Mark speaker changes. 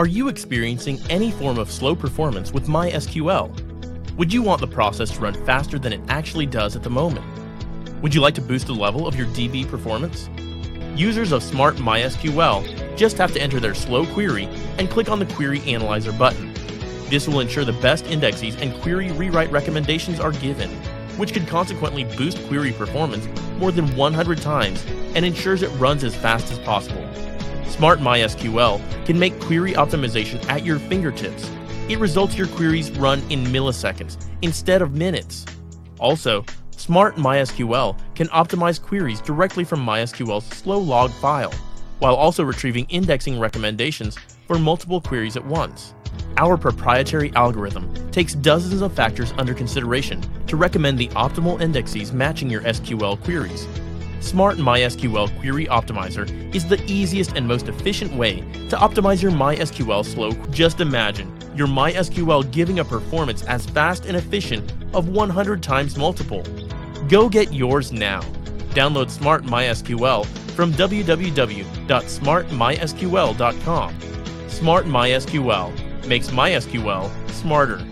Speaker 1: Are you experiencing any form of slow performance with MySQL? Would you want the process to run faster than it actually does at the moment? Would you like to boost the level of your DB performance? Users of SmartMySQL just have to enter their slow query and click on the Query Analyzer button. This will ensure the best indexes and query rewrite recommendations are given, which could consequently boost query performance more than 100 times and ensures it runs as fast as possible. SmartMySQL can make query optimization at your fingertips. It results your queries run in milliseconds instead of minutes. Also, SmartMySQL can optimize queries directly from MySQL's slow log file, while also retrieving indexing recommendations for multiple queries at once. Our proprietary algorithm takes dozens of factors under consideration to recommend the optimal indexes matching your SQL queries. SmartMySQL Query Optimizer is the easiest and most efficient way to optimize your MySQL slow. Just imagine your MySQL giving a performance as fast and efficient of 100 times multiple. Go get yours now. Download SmartMySQL from www.smartmysql.com. SmartMySQL makes MySQL smarter.